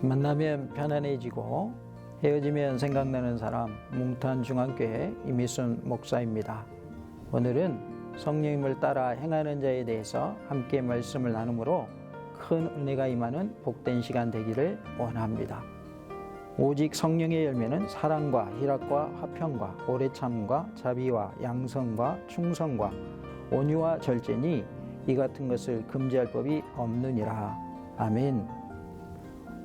만나면 편안해지고 헤어지면 생각나는 사람, 뭉탄 중앙교회 이미순 목사입니다. 오늘은 성령님을 따라 행하는 자에 대해서 함께 말씀을 나누므로 큰 은혜가 임하는 복된 시간 되기를 원합니다. 오직 성령의 열매는 사랑과 희락과 화평과 오래 참음과 자비와 양성과 충성과 온유와 절제니 이 같은 것을 금지할 법이 없느니라. 아멘.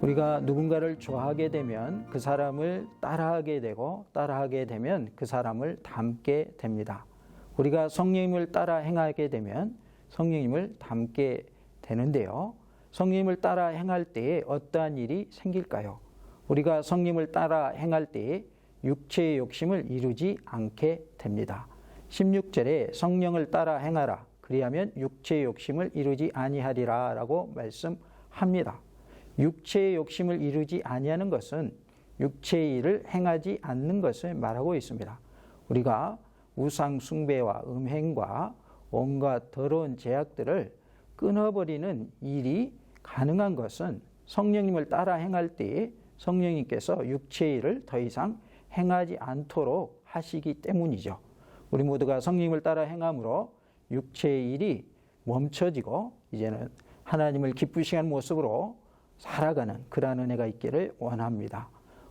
우리가 누군가를 좋아하게 되면 그 사람을 따라하게 되고 따라하게 되면 그 사람을 닮게 됩니다. 우리가 성령님을 따라 행하게 되면 성령님을 닮게 되는데요. 성령님을 따라 행할 때에 어떠한 일이 생길까요? 우리가 성령님을 따라 행할 때에 육체의 욕심을 이루지 않게 됩니다. 16절에 성령을 따라 행하라. 그리하면 육체의 욕심을 이루지 아니하리라 라고 말씀합니다. 육체의 욕심을 이루지 아니하는 것은 육체의 일을 행하지 않는 것을 말하고 있습니다. 우리가 우상 숭배와 음행과 온갖 더러운 죄악들을 끊어버리는 일이 가능한 것은 성령님을 따라 행할 때에 성령님께서 육체의 일을 더 이상 행하지 않도록 하시기 때문이죠. 우리 모두가 성령님을 따라 행함으로 육체의 일이 멈춰지고 이제는 하나님을 기쁘시게 하는 모습으로 살아가는 그러한 은혜가 있기를 원합니다.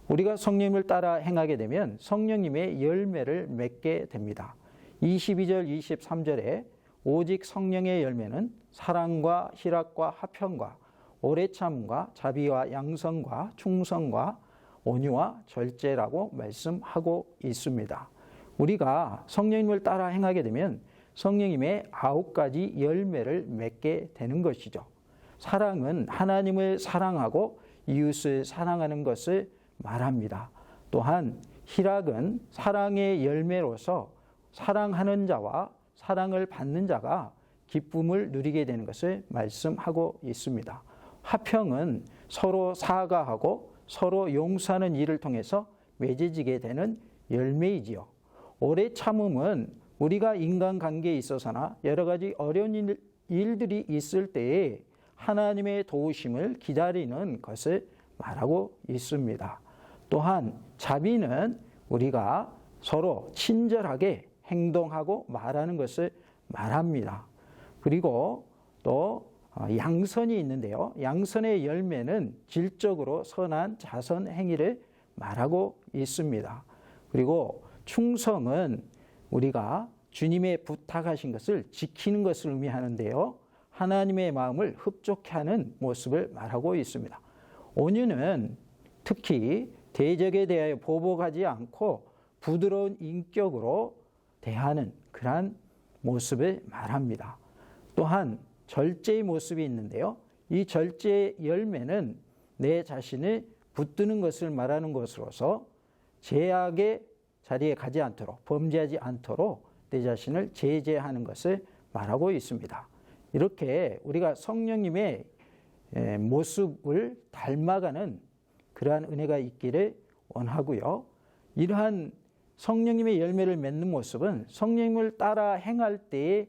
우리가 성령님을 따라 행하게 되면 성령님의 열매를 맺게 됩니다. 22절, 23절에 오직 성령의 열매는 사랑과 희락과 화평과 오래 참음과 자비와 양성과 충성과 온유와 절제라고 말씀하고 있습니다. 우리가 성령님을 따라 행하게 되면 성령님의 9가지 열매를 맺게 되는 것이죠. 사랑은 하나님을 사랑하고 이웃을 사랑하는 것을 말합니다. 또한 희락은 사랑의 열매로서 사랑하는 자와 사랑을 받는 자가 기쁨을 누리게 되는 것을 말씀하고 있습니다. 화평은 서로 사과하고 서로 용서하는 일을 통해서 맺어지게 되는 열매이지요. 오래 참음은 우리가 인간관계에 있어서나 여러 가지 어려운 일들이 있을 때에 하나님의 도우심을 기다리는 것을 말하고 있습니다. 또한 자비는 우리가 서로 친절하게 행동하고 말하는 것을 말합니다. 그리고 또 양선이 있는데요. 양선의 열매는 질적으로 선한 자선 행위를 말하고 있습니다. 그리고 충성은 우리가 주님의 부탁하신 것을 지키는 것을 의미하는데요. 하나님의 마음을 흡족해 하는 모습을 말하고 있습니다. 온유는 특히 대적에 대하여 보복하지 않고 부드러운 인격으로 대하는 그러한 모습을 말합니다. 또한 절제의 모습이 있는데요. 이 절제의 열매는 내 자신을 붙드는 것을 말하는 것으로서 죄악의 자리에 가지 않도록 범죄하지 않도록 내 자신을 제재하는 것을 말하고 있습니다. 이렇게 우리가 성령님의 모습을 닮아가는 그러한 은혜가 있기를 원하고요. 이러한 성령님의 열매를 맺는 모습은 성령님을 따라 행할 때의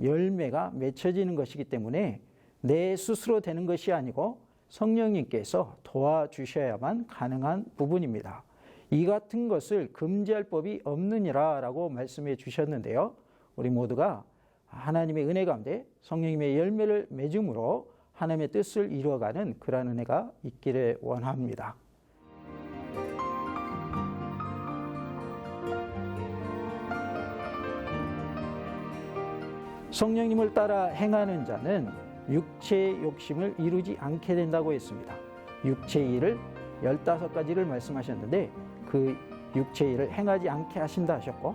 열매가 맺혀지는 것이기 때문에 내 스스로 되는 것이 아니고 성령님께서 도와주셔야만 가능한 부분입니다. 이 같은 것을 금지할 법이 없느니라 라고 말씀해 주셨는데요. 우리 모두가 하나님의 은혜 가운데 성령님의 열매를 맺음으로 하나님의 뜻을 이루어가는 그러한 은혜가 있기를 원합니다. 성령님을 따라 행하는 자는 육체의 욕심을 이루지 않게 된다고 했습니다. 육체의 일을 15가지를 말씀하셨는데 그 육체의 일을 행하지 않게 하신다 하셨고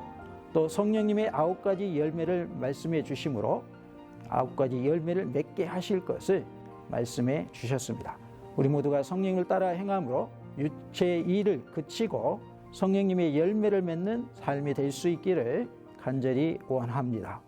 또 성령님의 9가지 열매를 말씀해 주심으로 9가지 열매를 맺게 하실 것을 말씀해 주셨습니다. 우리 모두가 성령님을 따라 행함으로 육체의 일을 그치고 성령님의 열매를 맺는 삶이 될 수 있기를 간절히 원합니다.